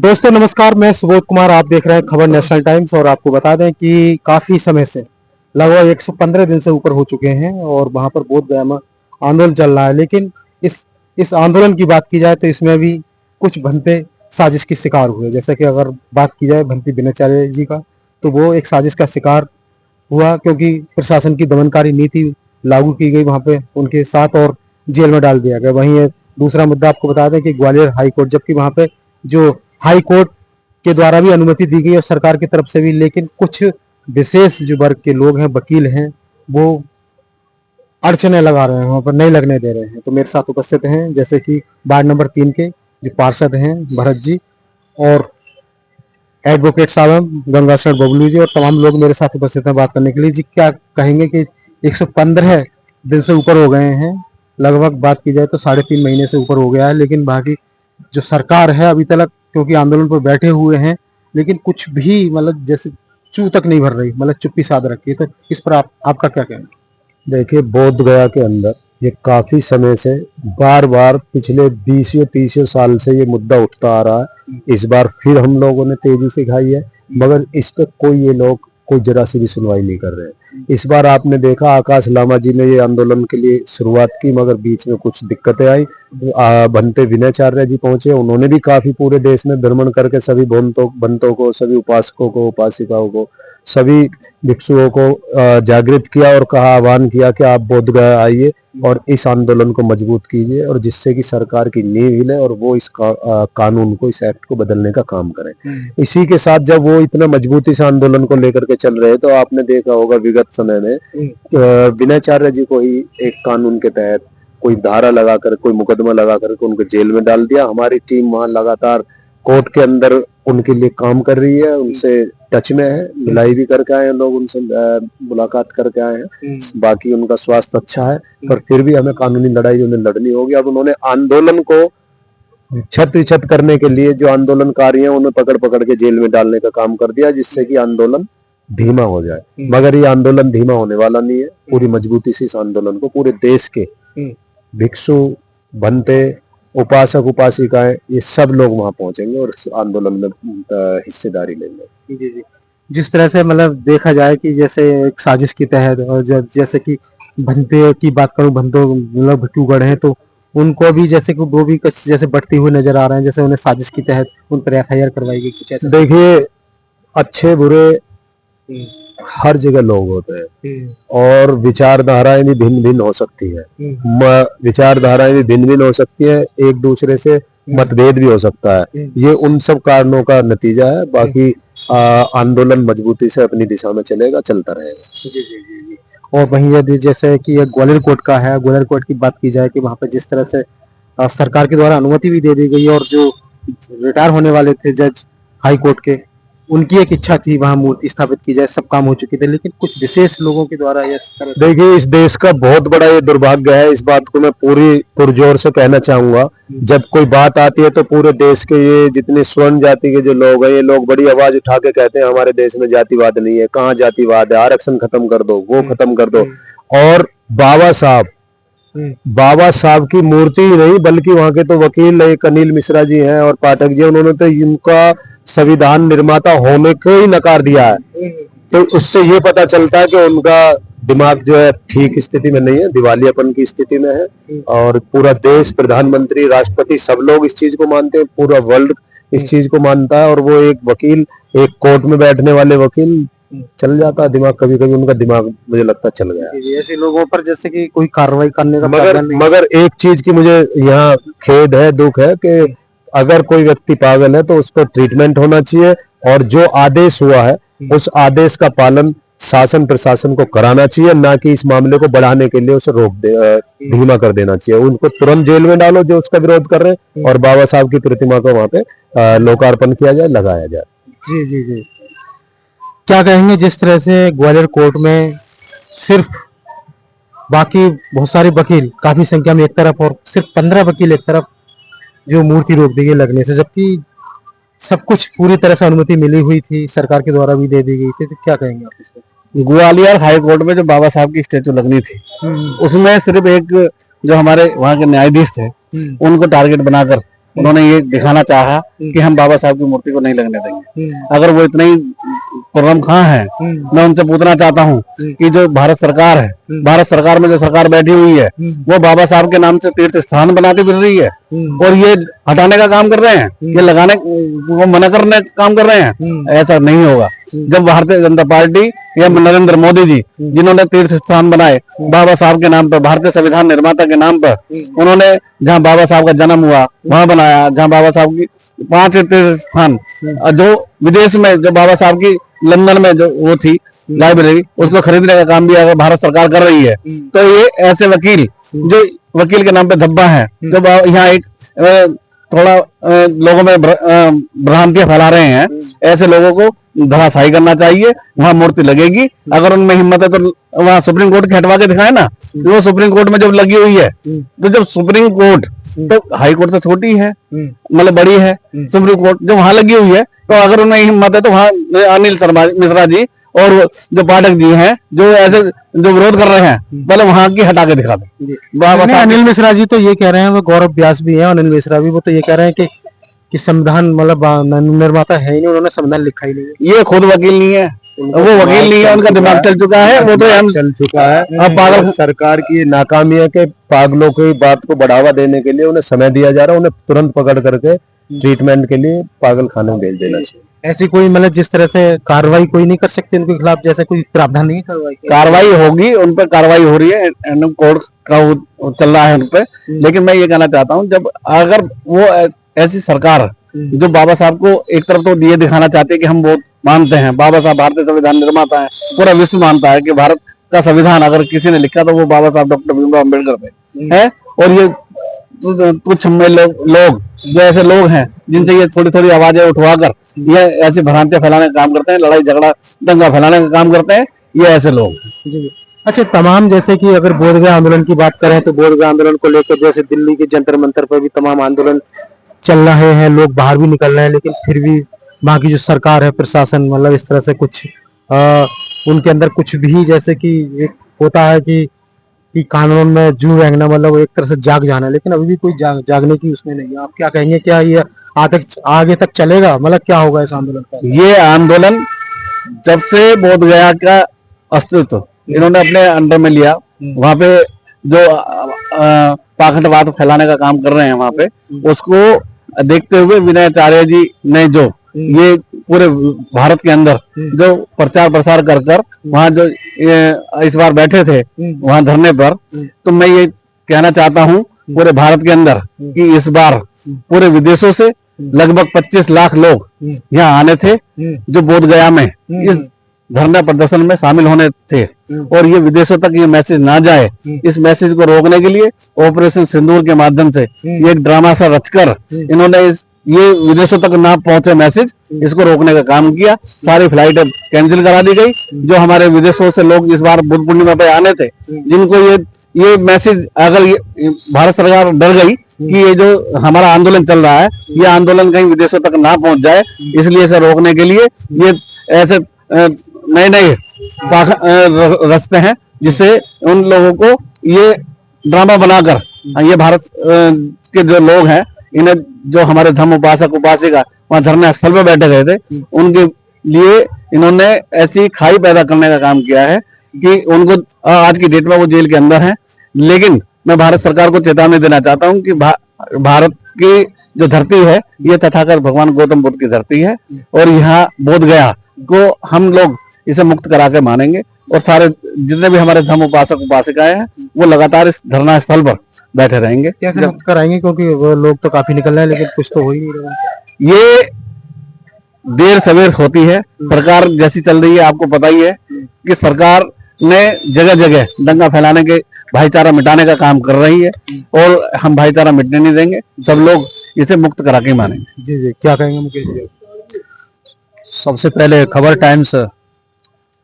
दोस्तों नमस्कार, मैं सुबोध कुमार। आप देख रहे हैं खबर नेशनल टाइम्स। और आपको बता दें कि काफी समय से लगभग 115 दिन से ऊपर हो चुके हैं और वहां पर बोध गया में आंदोलन चल रहा है। लेकिन इस आंदोलन की बात की जाए तो इसमें भी कुछ भंते साजिश की शिकार हुए। जैसे कि अगर बात की जाए भंती विनोचार्य जी का, तो वो एक साजिश का शिकार हुआ क्योंकि प्रशासन की दमनकारी नीति लागू की गई वहां पे उनके साथ और जेल में डाल दिया गया। वहीं एक दूसरा मुद्दा आपको बता दें कि ग्वालियर हाई कोर्ट, जबकि वहां पे जो हाई कोर्ट के द्वारा भी अनुमति दी गई और सरकार की तरफ से भी, लेकिन कुछ विशेष जो वर्ग के लोग हैं, वकील हैं, वो अड़चने लगा रहे हैं, वहां पर नहीं लगने दे रहे हैं। तो मेरे साथ उपस्थित हैं जैसे कि वार्ड नंबर 3 के जो पार्षद हैं भरत जी, और एडवोकेट साहब गंगाशरण बबलू जी, और तमाम लोग मेरे साथ उपस्थित हैं बात करने के लिए। जी, क्या कहेंगे कि 115 दिन से ऊपर हो गए हैं, लगभग बात की जाए तो 3.5 महीने से ऊपर हो गया है, लेकिन बाकी जो सरकार है अभी तक, क्योंकि आंदोलन पर बैठे हुए हैं, लेकिन कुछ भी मतलब जैसे चू तक नहीं भर रही, मतलब चुप्पी साध रखी है। तो इस पर आपका क्या कहना है? देखिए, बोध गया के अंदर ये काफी समय से बार बार पिछले 20 या 30 साल से ये मुद्दा उठता आ रहा है। इस बार फिर हम लोगों ने तेजी से खाई है, मगर इस पे ये लोग कोई जरा सी भी सुनवाई नहीं कर रहे हैं। इस बार आपने देखा आकाश लामा जी ने ये आंदोलन के लिए शुरुआत की, मगर बीच में कुछ दिक्कतें आई। भंते विनयाचार्य जी पहुंचे, उन्होंने भी काफी पूरे देश में भ्रमण करके सभी भंतों को, सभी उपासकों को, उपासिकाओं को, सभी भिक्षुओं को जागृत किया और कहा, आह्वान किया कि आप बोध गया आइए और इस आंदोलन को मजबूत कीजिए, और जिससे कि सरकार की नींव हिले और वो इस कानून को, इस एक्ट को बदलने का काम करें। इसी के साथ जब वो इतना मजबूती से आंदोलन को लेकर के चल रहे हैं, तो आपने देखा होगा विगत समय में विनयाचार्य जी को ही एक कानून के तहत कोई धारा लगाकर, कोई मुकदमा लगाकर के उनको जेल में डाल दिया। हमारी टीम वहां लगातार कोर्ट के अंदर उनके लिए काम कर रही है, उनसे टच में है, मिलाई भी करके आए हैं लोग, उनसे मुलाकात करके आए हैं। बाकी उनका स्वास्थ्य अच्छा है, पर फिर भी हमें कानूनी लड़ाई उन्हें लड़नी होगी। अब उन्होंने आंदोलन को छत करने के लिए जो आंदोलनकारी हैं उन्हें पकड़ पकड़ के जेल में डालने का काम कर दिया, जिससे कि आंदोलन धीमा हो जाए। मगर ये आंदोलन धीमा होने वाला नहीं है। पूरी मजबूती से इस आंदोलन को पूरे देश के भिक्षु, भंते, उपासक, उपासिकाएं, ये सब लोग वहां पहुंचेंगे और इस आंदोलन में हिस्सेदारी लेंगे। जी जी। जिस तरह से मतलब देखा जाए कि जैसे एक साजिश के तहत, और जैसे कि भंते की बात करूं, भंतों मतलब भिक्षुगण हैं, तो उनको भी जैसे कि वो भी कुछ जैसे बढ़ती हुई नजर आ रहे हैं, जैसे उन्हें साजिश के तहत उन पर FIR करवाई गई, कुछ ऐसा। देखिए, अच्छे बुरे हर जगह लोग होते हैं और विचारधाराएं भी भिन्न भिन्न हो सकती है। विचारधाराएं भी भिन्न भिन्न हो सकती है, एक दूसरे से मतभेद भी हो सकता है। ये उन सब कारणों का नतीजा है। बाकी आंदोलन मजबूती से अपनी दिशा में चलेगा, चलता रहेगा। जी जी जी जी। और वहीं यदि जैसे कि ये ग्वालियर कोर्ट का है, ग्वालियर कोर्ट की बात की जाए कि वहां पर जिस तरह से सरकार के द्वारा अनुमति भी दे दी गई, और जो रिटायर होने वाले थे जज हाई कोर्ट के, उनकी एक इच्छा थी वहां मूर्ति स्थापित की जाए, सब काम हो चुके थे, लेकिन कुछ विशेष लोगों के द्वारा यह देखिए, इस देश का बहुत बड़ा ये दुर्भाग्य है। इस बात को मैं पूरी पुरजोर से कहना चाहूंगा। जब कोई बात आती है तो पूरे देश के ये जितने स्वर्ण जाति के जो लोग हैं, ये लोग बड़ी आवाज उठा के कहते हैं हमारे देश में जातिवाद नहीं है। कहाँ जातिवाद है? आरक्षण खत्म कर दो, वो खत्म कर दो। और बाबा साहब की मूर्ति ही नहीं, बल्कि वहां के तो वकील एक अनिल मिश्रा जी हैं और पाठक जी, उन्होंने तो इनका संविधान निर्माता होने को ही नकार दिया है। तो उससे ये पता चलता है कि उनका दिमाग जो है ठीक स्थिति में नहीं है, दिवालियापन की स्थिति में है। और पूरा देश, प्रधानमंत्री, राष्ट्रपति, सब लोग इस चीज को मानते हैं, पूरा वर्ल्ड इस चीज को मानता है। और वो एक वकील, एक कोर्ट में बैठने वाले वकील, चल जाता है दिमाग। कभी कभी उनका दिमाग मुझे लगता चल गया। ऐसे लोगों पर जैसे कि कोई कार्रवाई करने का मगर एक चीज की मुझे यहाँ खेद है, दुख है कि अगर कोई व्यक्ति पागल है तो उसको ट्रीटमेंट होना चाहिए, और जो आदेश हुआ है उस आदेश का पालन शासन प्रशासन को कराना चाहिए, ना कि इस मामले को बढ़ाने के लिए उसे धीमा कर देना चाहिए। उनको तुरंत जेल में डालो जो उसका विरोध कर रहे हैं, और बाबा साहब की प्रतिमा को वहां पे लोकार्पण किया जाए, लगाया जाए। जी जी जी। क्या कहेंगे जिस तरह से ग्वालियर कोर्ट में सिर्फ बाकी बहुत सारे वकील काफी संख्या में एक तरफ, और सिर्फ 15 वकील एक तरफ, जो मूर्ति रोक दी गई लगने से, जबकि सब कुछ पूरी तरह से अनुमति मिली हुई थी, सरकार के द्वारा भी दे दी गई थी। तो क्या कहेंगे आप इस पर? ग्वालियर हाई कोर्ट में जो बाबा साहब की स्टेचू लगनी थी, उसमें सिर्फ एक जो हमारे वहाँ के न्यायाधीश थे, उनको टारगेट बनाकर उन्होंने ये दिखाना चाहा कि हम बाबा साहब की मूर्ति को नहीं लगने देंगे। अगर वो इतने ही खुर्रम खां है, मैं उनसे पूछना चाहता हूँ कि जो भारत सरकार है, भारत सरकार में जो सरकार बैठी हुई है, वो बाबा साहब के नाम से तीर्थ स्थान बनाती फिर रही है और ये हटाने का काम कर रहे हैं, ये लगाने को मना करने का काम कर रहे हैं। ऐसा नहीं होगा। जब भारतीय जनता पार्टी या नरेंद्र मोदी जी, जिन्होंने तीर्थ स्थान बनाए बाबा साहब के नाम पर, भारतीय संविधान निर्माता के नाम पर, उन्होंने जहां बाबा साहब का जन्म हुआ वहां बनाया, जहां बाबा साहब की 5 तीर्थ स्थान, जो विदेश में जो बाबा साहब की लंदन में जो वो थी लाइब्रेरी, उसको खरीदने का काम भी अगर भारत सरकार कर रही है, तो ये ऐसे वकील जो वकील के नाम पे धब्बा है, जो यहाँ एक थोड़ा लोगों में भ्रांतियां फैला रहे हैं, ऐसे लोगों को धराशायी करना चाहिए। वहां मूर्ति लगेगी, अगर उनमें हिम्मत है तो वहां सुप्रीम कोर्ट के हटवा के दिखाए ना। वो सुप्रीम कोर्ट में जब लगी हुई है, तो जब सुप्रीम कोर्ट तो हाई कोर्ट तो छोटी है, मतलब बड़ी है, सुप्रीम कोर्ट जो वहां लगी हुई है, तो अगर उन्हें हिम्मत है तो वहां अनिल शर्मा मिश्रा जी और जो पाठक जी हैं, जो ऐसे जो विरोध कर रहे हैं, पहले वहां की हटा के दिखा दें। अनिल मिश्रा जी तो ये कह रहे हैं, वो गौरव व्यास भी हैं, अनिल मिश्रा भी, वो तो ये कह रहे हैं कि संविधान मतलब निर्माता है ही नहीं, उन्होंने संविधान लिखा ही नहीं है। ये खुद वकील नहीं है, वो वकील नहीं है, उनका दिमाग चल चुका है, वो तो हम चल चुका है। अब पागल सरकार की नाकामी है कि पागलों की बात को बढ़ावा देने के लिए उन्हें समय दिया जा रहा है, उन्हें तुरंत पकड़ करके ट्रीटमेंट के लिए पागल खाने में भेज देना चाहिए। ऐसी कोई मतलब जिस तरह से कार्रवाई कोई नहीं कर सकते उनके खिलाफ, जैसे कोई प्रावधान नहीं है? कार्रवाई होगी, उन पर कार्रवाई हो रही है, कोर्ट का चल रहा है उन पे। लेकिन मैं ये कहना चाहता हूँ, जब अगर वो ऐसी सरकार जो बाबा साहब को एक तरफ तो ये दिखाना चाहती है कि हम बहुत मानते हैं, बाबा साहब भारतीय संविधान निर्माता है, पूरा विश्व मानता है कि भारत का संविधान अगर किसी ने लिखा तो वो बाबा साहब डॉक्टर भीमराव अम्बेडकर है, और ये कुछ लोग जो ऐसे लोग हैं जिनसे ये थोड़ी थोड़ी आवाजें उठवाकर ये ऐसी भ्रांतियां फैलाने का काम करते हैं, लड़ाई झगड़ा दंगा फैलाने का काम करते हैं, ये ऐसे लोग। अच्छा, तमाम जैसे कि अगर बोधगया आंदोलन की बात करें तो बोधगया आंदोलन को लेकर जैसे दिल्ली के जंतर मंतर पर भी तमाम आंदोलन चल रहे हैं, लोग बाहर भी निकल रहे हैं, लेकिन फिर भी वहाँ की जो सरकार है, प्रशासन, मतलब इस तरह से कुछ उनके अंदर कुछ भी जैसे कि एक होता है कि कानून में जू रहना, मतलब एक तरह से जाग जाना, लेकिन अभी भी कोई जागने की उसमें नहीं है। आप क्या कहेंगे, क्या ये आगे तक चलेगा, मतलब क्या होगा इस आंदोलन का? ये आंदोलन जब से बोधगया का अस्तित्व इन्होंने अपने अंडर में लिया, वहां पे जो पाखंडवाद फैलाने का काम कर रहे हैं, वहां पे उसको देखते हुए विनय आचार्य जी ने जो ये पूरे भारत के अंदर जो प्रचार प्रसार कर वहां जो इस बार बैठे थे वहां धरने पर, तो मैं ये कहना चाहता हूं पूरे भारत के अंदर कि इस बार पूरे विदेशों से लगभग 25 लाख लोग यहाँ आने थे, जो बोधगया में इस धरना प्रदर्शन में शामिल होने थे, और ये विदेशों तक ये मैसेज ना जाए, इस मैसेज को रोकने के लिए ऑपरेशन सिंदूर के माध्यम से ये एक ड्रामा सा रचकर इन्होंने ये विदेशों तक ना पहुंचे मैसेज, इसको रोकने का काम किया। सारी फ्लाइटें कैंसिल करा दी गई। जो हमारे विदेशों से लोग इस बार बुद्ध पूर्णिमा पे आने थे, जिनको ये मैसेज, अगर ये भारत सरकार डर गई कि ये जो हमारा आंदोलन चल रहा है, ये आंदोलन कहीं विदेशों तक ना पहुंच जाए, इसलिए इसे रोकने के लिए ये ऐसे नए नए रास्ते हैं, जिससे उन लोगों को ये ड्रामा बनाकर ये भारत के जो लोग हैं, इन्हें जो हमारे धर्म उपासक उपासिका वहां धरना स्थल पर बैठे गए थे, उनके लिए इन्होंने ऐसी खाई पैदा करने का काम किया है कि उनको आज की डेट में वो जेल के अंदर हैं। लेकिन मैं भारत सरकार को चेतावनी देना चाहता हूं कि भारत की जो धरती है, ये तथागत भगवान गौतम बुद्ध की धरती है, और यहाँ बोधगया को हम लोग इसे मुक्त करा के मानेंगे, और सारे जितने भी हमारे धर्म उपासक उपासिकाएं हैं, वो लगातार इस धरना स्थल पर बैठे रहेंगे। कैसे मुक्त कराएंगे, क्योंकि वो लोग तो काफी निकल रहे हैं, लेकिन कुछ तो हो ही नहीं रहा। ये देर सवेर होती है। सरकार जैसी चल रही है, आपको पता ही है कि सरकार ने जगह जगह दंगा फैलाने के, भाईचारा मिटाने का काम कर रही है, और हम भाईचारा मिटने नहीं देंगे। सब लोग इसे मुक्त करा के मानेंगे। जी जी, क्या कहेंगे मुकेश जी? सबसे पहले खबर टाइम्स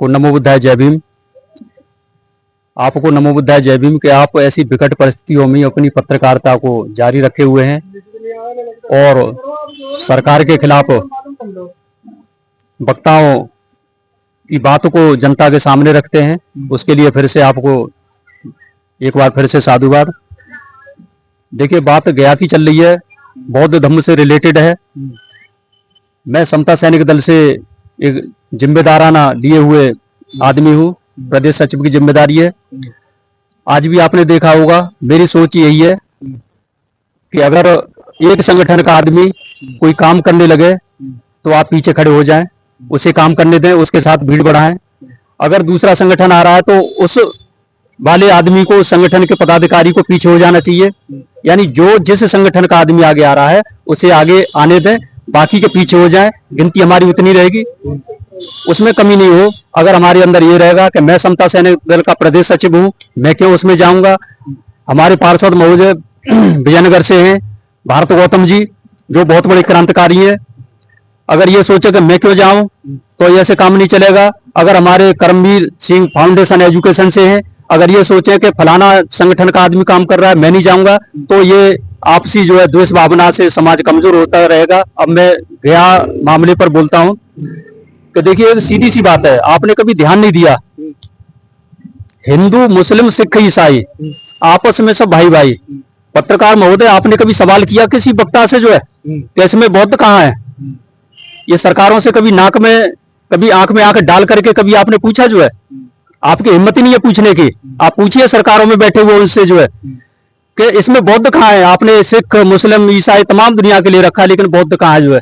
को नमो बुद्धाय जय भीम। आपको नमो बुद्धाय जय भीम कि आप ऐसी विकट परिस्थितियों में अपनी पत्रकारिता को जारी रखे हुए हैं और सरकार के खिलाफ वक्ताओं की बात को जनता के सामने रखते हैं। उसके लिए फिर से आपको एक बार फिर से साधुवाद। देखिए, बात गया की चल रही है, बौद्ध धर्म से रिलेटेड है। मैं समता सैनिक दल से एक जिम्मेदाराना लिए हुए आदमी हूँ। प्रदेश सचिव की जिम्मेदारी है। आज भी आपने देखा होगा, मेरी सोच यही है कि अगर एक संगठन का आदमी कोई काम करने लगे तो आप पीछे खड़े हो जाएं, उसे काम करने दें, उसके साथ भीड़ बढ़ाएं। अगर दूसरा संगठन आ रहा है तो उस वाले आदमी को, संगठन के पदाधिकारी को पीछे हो जाना चाहिए। यानी जो जिस संगठन का आदमी आगे आ रहा है उसे आगे आने दें, बाकी के पीछे हो जाएं। गिनती हमारी उतनी रहेगी, उसमें कमी नहीं हो। अगर हमारे अंदर ये रहेगा कि मैं समता सैनिक दल का प्रदेश सचिव हूं, मैं क्यों उसमें जाऊंगा। हमारे पार्षद महोदय विजयनगर से हैं, भारत गौतम जी, जो बहुत बड़े क्रांतिकारी हैं। अगर ये सोचे कि मैं क्यों जाऊं तो ऐसे काम नहीं चलेगा। अगर हमारे कर्मवीर सिंह फाउंडेशन एजुकेशन से हैं, अगर ये सोचे कि फलाना संगठन का आदमी काम कर रहा है मैं नहीं जाऊंगा, तो ये आपसी जो है द्वेष भावना से समाज कमजोर होता रहेगा। अब मैं गया मामले पर बोलता हूं कि देखिए, सीधी सी बात है, आपने कभी ध्यान नहीं दिया, हिंदू मुस्लिम सिख ईसाई आपस में सब भाई भाई। पत्रकार महोदय, आपने कभी सवाल किया किसी वक्ता से जो है कि इसमें बौद्ध कहाँ है? ये सरकारों से कभी नाक में, कभी आंख में आंख डाल करके कभी आपने पूछा जो है? आपकी हिम्मत ही नहीं है पूछने की। आप पूछिए सरकारों में बैठे हुए उनसे जो है कि इसमें बौद्ध कहाँ है? आपने सिख मुस्लिम ईसाई तमाम दुनिया के लिए रखा, लेकिन बौद्ध कहाँ है जो है?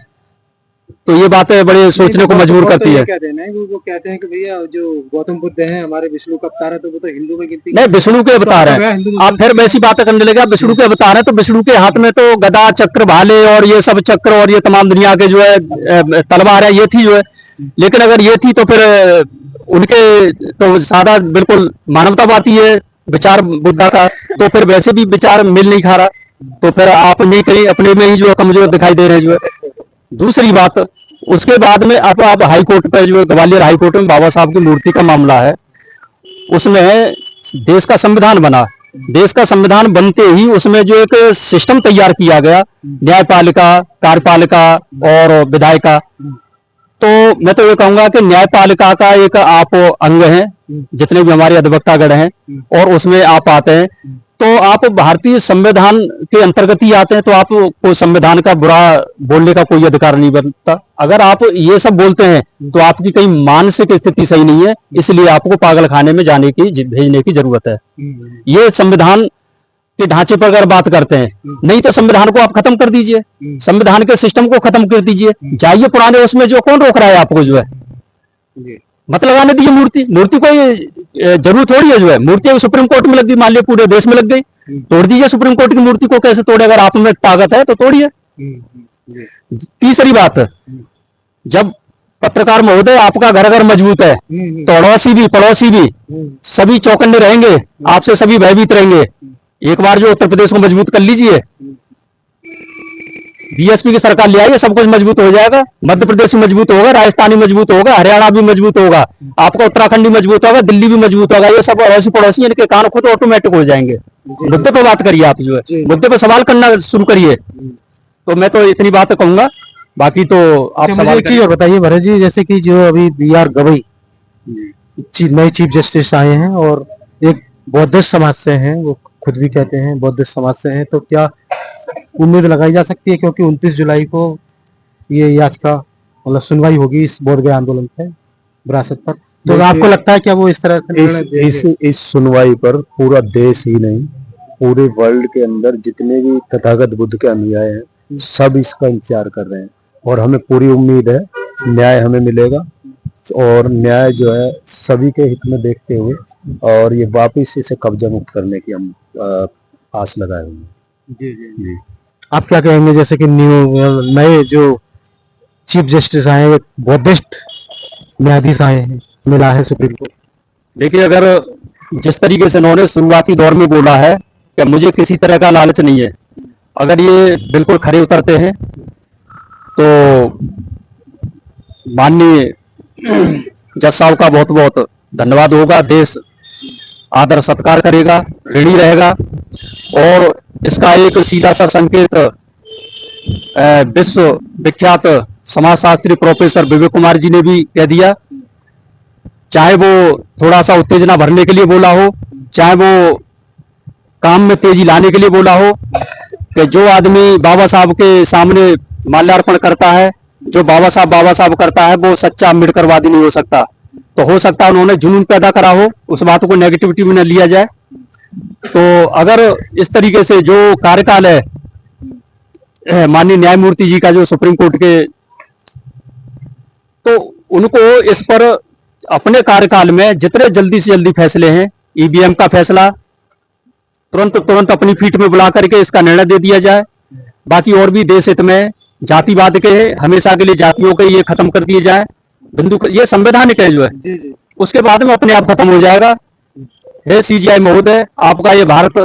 तो ये बातें बड़े सोचने को मजबूर करती है। क्या देना है, वो कहते हैं कि भैया जो गौतम बुद्ध हैं हमारे विष्णु का अवतार है, तो वो तो हिंदू में गिनती नहीं, विष्णु के अवतार है। आप फिर वैसी बातें करने लगे, आप विष्णु के अवतार है तो विष्णु के हाथ में तो गदा चक्र भाले और ये सब चक्र और ये तमाम दुनिया के जो है तलवार है, ये थी जो है। लेकिन अगर ये थी तो फिर उनके तो सादा बिल्कुल मानवतावादी है विचार बुद्धा का, तो फिर वैसे भी विचार मिल नहीं खा रहा, तो फिर आप नहीं कहीं अपने में ही जो है कमजोर दिखाई दे रहे हैं जो है। दूसरी बात, उसके बाद में अब आप हाई कोर्ट पे जो ग्वालियर हाई कोर्ट में बाबा साहब की मूर्ति का मामला है, उसमें देश का संविधान बना। देश का संविधान बनते ही उसमें जो एक सिस्टम तैयार किया गया, न्यायपालिका, कार्यपालिका और विधायिका, तो मैं तो ये कहूंगा कि न्यायपालिका का एक आप अंग है, जितने भी हमारे अधिवक्तागण हैं और उसमें आप आते हैं, तो आप भारतीय संविधान के अंतर्गत ही आते हैं, तो आपको संविधान का बुरा बोलने का कोई अधिकार नहीं बनता। अगर आप ये सब बोलते हैं तो आपकी कहीं मानसिक स्थिति सही नहीं है, इसलिए आपको पागल खाने में जाने की भेजने की जरूरत है। ये संविधान के ढांचे पर अगर बात करते हैं, नहीं तो संविधान को आप खत्म कर दीजिए, संविधान के सिस्टम को खत्म कर दीजिए, जाइए पुराने उसमें। जो कौन रोक रहा है आपको जो है? मत लगाने दीजिए मूर्ति कोई जरूरत थोड़ी है जो है। मूर्ति सुप्रीम कोर्ट में लग गई, मान लिया पूरे देश में लग गई, तोड़ दीजिए सुप्रीम कोर्ट की मूर्ति को। कैसे तोड़े? अगर आप में ताकत है तो तोड़िए। तीसरी बात, जब पत्रकार महोदय आपका घर अगर मजबूत है तो अड़ोसी भी पड़ोसी भी सभी चौकन्ने रहेंगे, आपसे सभी भयभीत रहेंगे। एक बार जो उत्तर प्रदेश को मजबूत कर लीजिए, बीएसपी की सरकार ले आइए, सब कुछ मजबूत हो जाएगा। मध्य प्रदेश भी मजबूत होगा, राजस्थानी मजबूत होगा, हरियाणा भी मजबूत होगा, आपका उत्तराखंड भी मजबूत होगा, दिल्ली भी मजबूत होगा। ये सब अड़ोसी पड़ोसी इनके कान खुद ऑटोमेटिक हो जाएंगे। मुद्दे पे बात करिए, आप जो है मुद्दे पे सवाल करना शुरू करिए। तो मैं तो इतनी बात कहूंगा, बाकी तो आप सवाल एक चीज और बताइए भरत जी, जैसे कि जो अभी BR गवई नए चीफ जस्टिस आए हैं और एक बौद्धिस्ट समाज से हैं, वो खुद भी कहते हैं बौद्धिस्ट समाज से हैं, तो क्या उम्मीद लगाई जा सकती है? क्योंकि 29 जुलाई को ये याचिका मतलब सुनवाई होगी इस बोधगया आंदोलन पे विरासत पर, तो आपको लगता है क्या वो इस तरह से इस सुनवाई पर पूरा देश ही नहीं, पूरे वर्ल्ड के अंदर जितने भी तथागत बुद्ध के अनुयायी हैं सब इसका इंतजार कर रहे हैं, और हमें पूरी उम्मीद है न्याय हमें मिलेगा, और न्याय जो है सभी के हित में देखते हुए, और ये वापिस इसे कब्जा मुक्त करने की हम आस लगाए हुए हैं। जी। आप क्या कहेंगे, जैसे कि नए जो चीफ जस्टिस आए हैं, बौद्धिस्ट न्यायाधीश आए हैं, मिला है सुप्रीम कोर्ट? देखिए, अगर जिस तरीके से उन्होंने शुरुआती दौर में बोला है कि मुझे किसी तरह का लालच नहीं है, अगर ये बिल्कुल खरे उतरते हैं तो माननीय जज साहब का बहुत बहुत धन्यवाद होगा। देश आदर सत्कार करेगा, ऋणी रहेगा, और इसका एक सीधा सा संकेत विश्व विख्यात समाजशास्त्री प्रोफेसर विवेक कुमार जी ने भी कह दिया। चाहे वो थोड़ा सा उत्तेजना भरने के लिए बोला हो, चाहे वो काम में तेजी लाने के लिए बोला हो, कि जो आदमी बाबा साहब के सामने माल्यार्पण करता है जो बाबा साहब करता है वो सच्चा अम्बेडकरवादी नहीं हो सकता। तो हो सकता है उन्होंने जुनून पैदा करा हो, उस बात को नेगेटिविटी में न लिया जाए। तो अगर इस तरीके से जो कार्यकाल है माननीय न्यायमूर्ति जी का जो सुप्रीम कोर्ट के, तो उनको इस पर अपने कार्यकाल में जितने जल्दी से जल्दी फैसले हैं, ईवीएम का फैसला तुरंत अपनी पीठ में बुला करके इसका निर्णय दे दिया जाए। बाकी और भी देश हित में जातिवाद के हमेशा के लिए जातियों के ये खत्म कर दिए जाए, ये संवैधानिक है जो है, उसके बाद में अपने आप खत्म हो जाएगा। हे सीजीआई महोदय, आपका ये भारत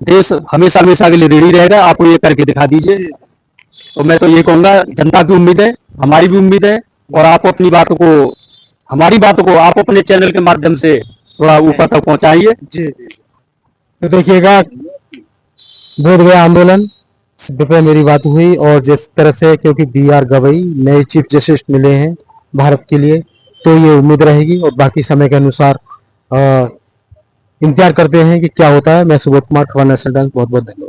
देश हमेशा हमेशा के लिए ऋणी रहेगा, आप ये करके दिखा दीजिए। तो मैं तो ये कहूंगा, जनता की उम्मीद है, हमारी भी उम्मीद है, और आप अपनी बातों को, हमारी बातों को आप अपने चैनल के माध्यम से थोड़ा ऊपर तक पहुंचाइए। तो देखिएगा, बोधगया आंदोलन पे मेरी बात हुई, और जिस तरह से क्योंकि BR गवई नए चीफ जस्टिस मिले हैं भारत के लिए, तो ये उम्मीद रहेगी, और बाकी समय के अनुसार इंतजार करते हैं कि क्या होता है। मैं सुबोध कुमार, खबर नेशनल टाइम्स, बहुत बहुत धन्यवाद।